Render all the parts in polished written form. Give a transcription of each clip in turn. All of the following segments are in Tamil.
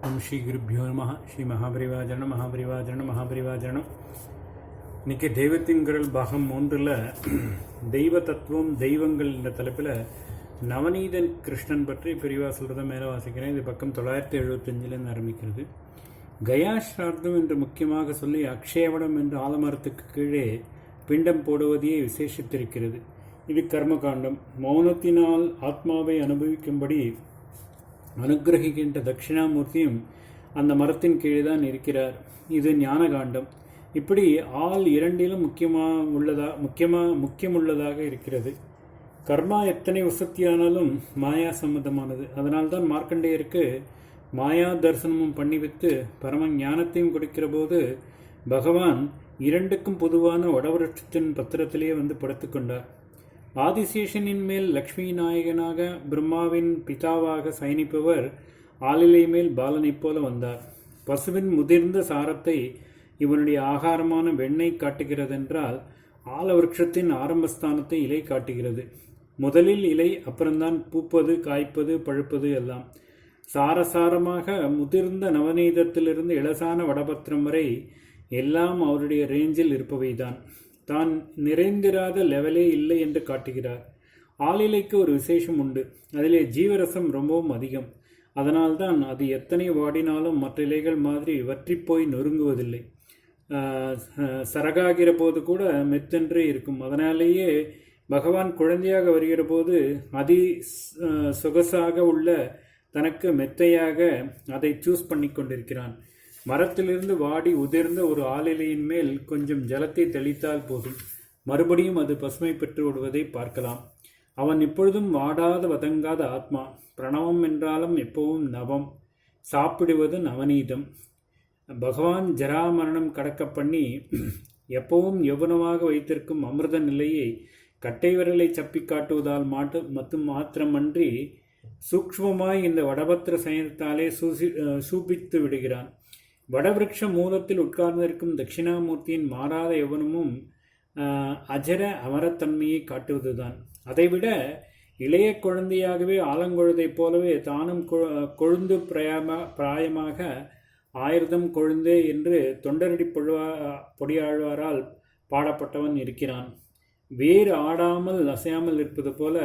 ஓம் ஸ்ரீ குருப்பியோ நம. ஸ்ரீ மகாபரிவாஜனம் மகாபரிவாஜனம் மகாபரிவாஜனம். இன்றைக்கி தெய்வத்தின் குரல் பாகம் 3ல் தெய்வ தத்துவம் தெய்வங்கள் என்ற தலைப்பில் நவநீதன் கிருஷ்ணன் பற்றி பெரியவா சொல்கிறத மேலே வாசிக்கிறேன். இது பக்கம் 975 ஆரம்பிக்கிறது. கயா ஸ்ரார்த்தம் என்று முக்கியமாக சொல்லி அக்ஷயவடம் என்ற ஆலமரத்துக்கு கீழே பிண்டம் போடுவதையே விசேஷித்திருக்கிறது. இது கர்மகாண்டம். மௌனத்தினால் ஆத்மாவை அனுபவிக்கும்படி அனுகிரகிக்கின்ற தட்சிணாமூர்த்தியும் அந்த மரத்தின் கீழே தான் இருக்கிறார். இது ஞானகாண்டம். இப்படி ஆள் இரண்டிலும் முக்கியமுள்ளதாக இருக்கிறது. கர்மா எத்தனை வசத்தியானாலும் மாயா சம்பந்தமானது. அதனால்தான் மார்க்கண்டேயருக்கு மாயா தரிசனமும் பண்ணிவித்து பரம ஞானத்தையும் கொடுக்கிற போது பகவான் இரண்டுக்கும் பொதுவான வடவருஷத்தின் பத்திரத்திலேயே வந்து படுத்துக்கொண்டார். ஆதிசேஷனின் மேல் லக்ஷ்மி நாயகனாக பிரம்மாவின் பிதாவாக சயனிப்பவர் ஆளிலை மேல் பாலனைப் போல வந்தார். பசுவின் முதிர்ந்த சாரத்தை இவனுடைய ஆகாரமான வெண்ணெய் காட்டுகிறதென்றால் ஆலவிருட்சத்தின் ஆரம்பஸ்தானத்தை இலை காட்டுகிறது. முதலில் இலை, அப்புறம்தான் பூப்பது, காய்ப்பது, பழுப்பது எல்லாம். சாரசாரமாக முதிர்ந்த நவநீதத்திலிருந்து இலசான வடபத்திரம் வரை எல்லாம் அவருடைய ரேஞ்சில் இருப்பவைதான். தான் நிறைந்திராத லெவலே இல்லை என்று காட்டுகிறார். ஆளிலைக்கு ஒரு விசேஷம் உண்டு. அதிலே ஜீவரசம் ரொம்பவும் அதிகம். அதனால்தான் அது எத்தனை வாடினாலும் மற்ற இலைகள் மாதிரி வற்றிப்போய் நொறுங்குவதில்லை. சரகாகிற போது கூட மெத்தென்றே இருக்கும். அதனாலேயே பகவான் குழந்தையாக வருகிற போது சொகசாக உள்ள தனக்கு மெத்தையாக அதை சூஸ் பண்ணி கொண்டிருக்கிறான். மரத்திலிருந்து வாடி உதிர்ந்த ஒரு ஆளிலையின் மேல் கொஞ்சம் ஜலத்தை தெளித்தால் போதும், மறுபடியும் அது பசுமை பெற்று விடுவதை பார்க்கலாம். அவன் இப்பொழுதும் வாடாத வதங்காத ஆத்மா. பிரணவம் என்றாலும் எப்பவும் நவம். சாப்பிடுவது நவநீதம். பகவான் ஜராமரணம் கடக்க பண்ணி எப்பவும் யௌவனமாக வைத்திருக்கும் அமிர்த நிலையை கட்டை விரலை சப்பி காட்டுவதால் மாத்திரமன்றி சூக்ஷ்மமாய் இந்த வடபத்திர சயனத்தாலே சூபித்து விடுகிறான். வடவிருட்ச மூலத்தில் உட்கார்ந்திருக்கும் தட்சிணாமூர்த்தியின் மாறாத யவனமும் அஜர அமரத்தன்மையை காட்டுவதுதான். அதைவிட இளைய குழந்தையாகவே ஆலங்குழந்தைப் போலவே தானும் கொழுந்து பிராயமாக ஆயிரதம் கொழுந்தே என்று தொண்டரடி பொடியாழ்வாரால் பாடப்பட்டவன் இருக்கிறான். வேறு ஆடாமல் அசையாமல் இருப்பது போல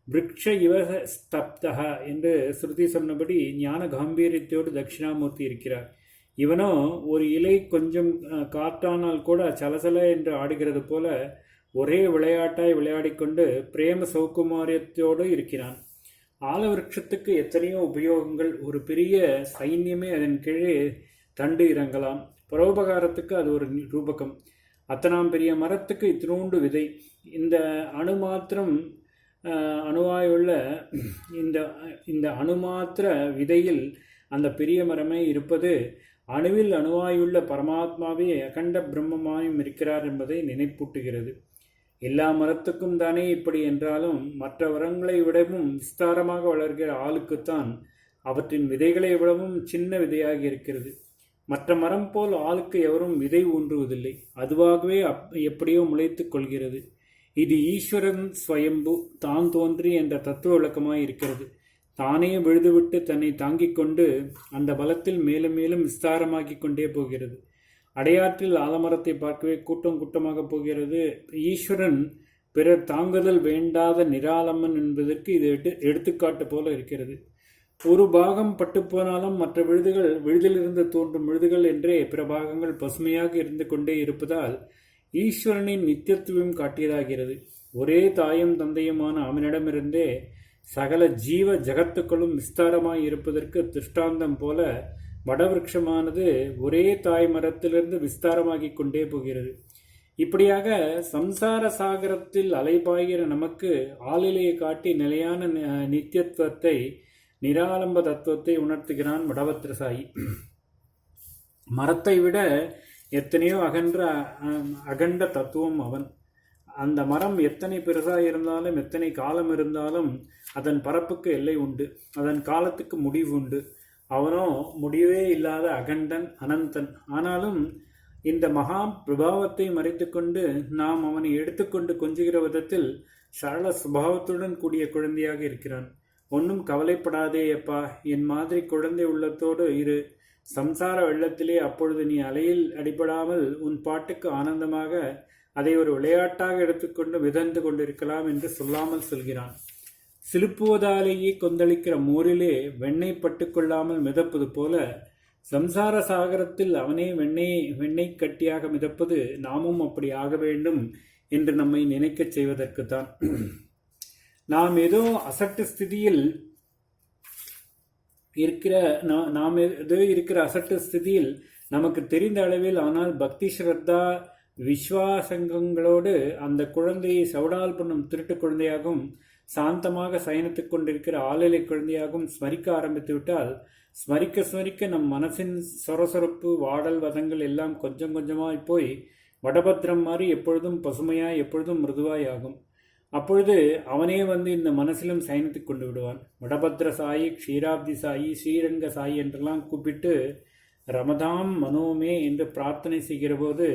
விருட்ச இவ ஸ்தப்தக என்று ஸ்ருதி சொன்னபடி ஞான காம்பீரியத்தோடு தட்சிணாமூர்த்தி இருக்கிறார். இவனோ ஒரு இலை கொஞ்சம் காற்றானால் கூட சலசல என்று ஆடுகிறது போல ஒரே விளையாட்டாய் விளையாடிக்கொண்டு பிரேம சௌகுமாரியத்தோடு இருக்கிறான். ஆலவிருட்சத்துக்கு எத்தனையோ உபயோகங்கள். ஒரு பெரிய சைன்யமே அதன் கீழே தண்டு இறங்கலாம். பரோபகாரத்துக்கு அது ஒரு ரூபகம். அத்தனாம் பெரிய மரத்துக்கு இத்தினூண்டு விதை. இந்த அணு மாத்திரம் அணுவாயுள்ள இந்த அணுமாத்திர விதையில் அந்த பெரிய மரமே இருப்பது அணுவில் அணுவாயுள்ள பரமாத்மாவே அகண்ட பிரம்மமாயும் இருக்கிறார் என்பதை நினைப்பூட்டுகிறது. எல்லா மரத்துக்கும் தானே இப்படி என்றாலும் மற்ற மரங்களை விடவும் விஸ்தாரமாக வளர்கிற ஆளுக்குத்தான் அவற்றின் விதைகளை விடவும் சின்ன விதையாகி இருக்கிறது. மற்ற மரம் போல் ஆளுக்கு எவரும் விதை ஊன்றுவதில்லை. அதுவாகவே எப்படியோ முளைத்து கொள்கிறது. இது ஈஸ்வரன் ஸ்வயம்பு, தான் தோன்றி என்ற தத்துவ விளக்கமாய் இருக்கிறது. தானே விழுதுவிட்டு தன்னை தாங்கிக் கொண்டு அந்த பலத்தில் மேலும் மேலும் விஸ்தாரமாக்கி கொண்டே போகிறது. அடையாற்றில் ஆலமரத்தை பார்க்கவே கூட்டம் கூட்டமாக போகிறது. ஈஸ்வரன் பிறர் தாங்குதல் வேண்டாத நிராலம்மன் என்பதற்கு இது எடுத்துக்காட்டு போல இருக்கிறது. ஒரு பாகம் பட்டுப்போனாலும் மற்ற விழுதிலிருந்து தோன்றும் விழுதுகள் என்றே பிற பாகங்கள் பசுமையாக இருந்து கொண்டே இருப்பதால் ஈஸ்வரனின் நித்தியத்துவம் காட்டியதாகிறது. ஒரே தாயும் தந்தையுமான அவனிடமிருந்தே சகல ஜீவ ஜகத்துக்களும் விஸ்தாரமாய் இருப்பதற்கு திருஷ்டாந்தம் போல வடவிருட்சமானது ஒரே தாய் மரத்திலிருந்து விஸ்தாரமாகி கொண்டே போகிறது. இப்படியாக சம்சார சாகரத்தில் அலைபாய்கிற நமக்கு ஆளிலையை காட்டி நிலையான நித்தியத்துவத்தை, நிராலம்ப தத்துவத்தை உணர்த்துகிறான் வடபத்திரசாயி. மரத்தை விட எத்தனையோ அகண்ட தத்துவம் அவன். அந்த மரம் எத்தனை பெருசாக இருந்தாலும் எத்தனை காலம் இருந்தாலும் அதன் பரப்புக்கு எல்லை உண்டு, அதன் காலத்துக்கு முடிவு உண்டு. அவனோ முடிவே இல்லாத அகண்டன், அனந்தன். ஆனாலும் இந்த மகா பிரபாவத்தை மறைத்து கொண்டு நாம் அவனை எடுத்துக்கொண்டு கொஞ்சுகிற விதத்தில் சரள சுபாவத்துடன் கூடிய குழந்தையாக இருக்கிறான். ஒன்றும் கவலைப்படாதே அப்பா, என் மாதிரி குழந்தை உள்ளத்தோடு இரு. சம்சார வெள்ளத்திலே அப்பொழுது நீ அலையில் அடிபடாமல் உன் பாட்டுக்கு ஆனந்தமாக அதை ஒரு விளையாட்டாக எடுத்துக்கொண்டு மிதந்து கொண்டிருக்கலாம் என்று சொல்லாமல் சொல்கிறான். சிலுப்புவதாலேயே கொந்தளிக்கிற மோரிலே வெண்ணெய் பட்டுக்கொள்ளாமல் மிதப்பது போல சம்சார சாகரத்தில் அவனே வெண்ணெய் கட்டியாக மிதப்பது நாமும் அப்படி ஆக வேண்டும் என்று நம்மை நினைக்கச் செய்வதற்குத்தான். நாம் ஏதோ அசட்டு ஸ்திதியில் இருக்கிற அசட்டு ஸ்திதியில் நமக்கு தெரிந்த அளவில், ஆனால் பக்தி ஸ்ரத்தா விஸ்வாசங்களோடு அந்த குழந்தையை சவுடால் பண்ணும் திருட்டு குழந்தையாகவும் சாந்தமாக சயனித்துக் கொண்டிருக்கிற ஆளிலை குழந்தையாகவும் ஸ்மரிக்க ஆரம்பித்து விட்டால், ஸ்மரிக்க ஸ்மரிக்க நம் மனசின் சொரசொரப்பு வாடல் வதங்கள் எல்லாம் கொஞ்சம் கொஞ்சமாய் போய் வடபத்திரம் மாதிரி எப்பொழுதும் பசுமையாய் எப்பொழுதும் மிருதுவாய் ஆகும். அப்பொழுது அவனே வந்து இந்த மனசிலும் சயனித்துக் கொண்டு விடுவான். வடபத்ர சாயி, க்ஷீராப்தி சாயி, ஸ்ரீரங்க சாயி என்றெல்லாம் கூப்பிட்டு ரமதாம் மனோமே என்று பிரார்த்தனை செய்கிற போது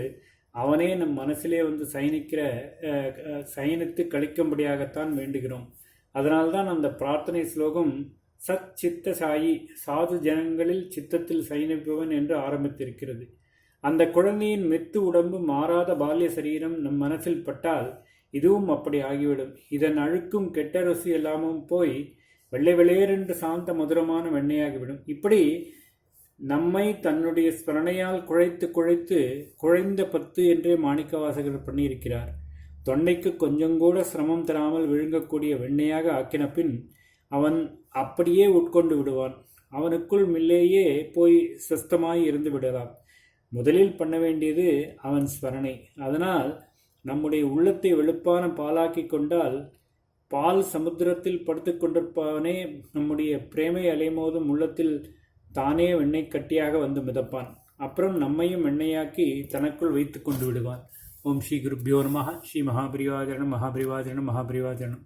அவனே நம் மனசிலே வந்து சயனித்து கழிக்கும்படியாகத்தான் வேண்டுகிறோம். அதனால்தான் அந்த பிரார்த்தனை ஸ்லோகம் சத் சித்த சாயி, சாது ஜனங்களில் சித்தத்தில் சயனிப்பவன் என்று ஆரம்பித்திருக்கிறது. அந்த குழந்தையின் மெத்து உடம்பு மாறாத பால்ய சரீரம் நம் மனசில் பட்டால் இதுவும் அப்படி ஆகிவிடும். இதன் அழுக்கும் கெட்ட ருசி எல்லாமும் போய் வெள்ளை வெளையரென்று சாந்த மதுரமான வெண்ணையாகிவிடும். இப்படி நம்மை தன்னுடைய ஸ்மரணையால் குழைந்த பத்து என்றே மாணிக்கவாசகர் பண்ணியிருக்கிறார். தொண்டைக்கு கொஞ்சம் கூட சிரமம் தராமல் விழுங்கக்கூடிய வெண்ணையாக ஆக்கின பின் அவன் அப்படியே உட்கொண்டு விடுவான். அவனுக்குள் மில்லேயே போய் சுஸ்தமாய் இருந்து விடலாம். முதலில் பண்ண வேண்டியது அவன் ஸ்மரணை. அதனால் நம்முடைய உள்ளத்தை வெளுப்பான பாலாக்கி கொண்டால், பால் சமுத்திரத்தில் படுத்து கொண்டிருப்பவனே நம்முடைய பிரேமை அலைமோதும் உள்ளத்தில் தானே வெண்ணெய் கட்டியாக வந்து மிதப்பான். அப்புறம் நம்மையும் வெண்ணையாக்கி தனக்குள் வைத்து கொண்டு விடுவான். ஓம் ஸ்ரீ குருப்யோ நமஹ. ஸ்ரீ மகாபரிவாஜனம் மகாபரிவாஜனம் மகாபரிவாஜனம்.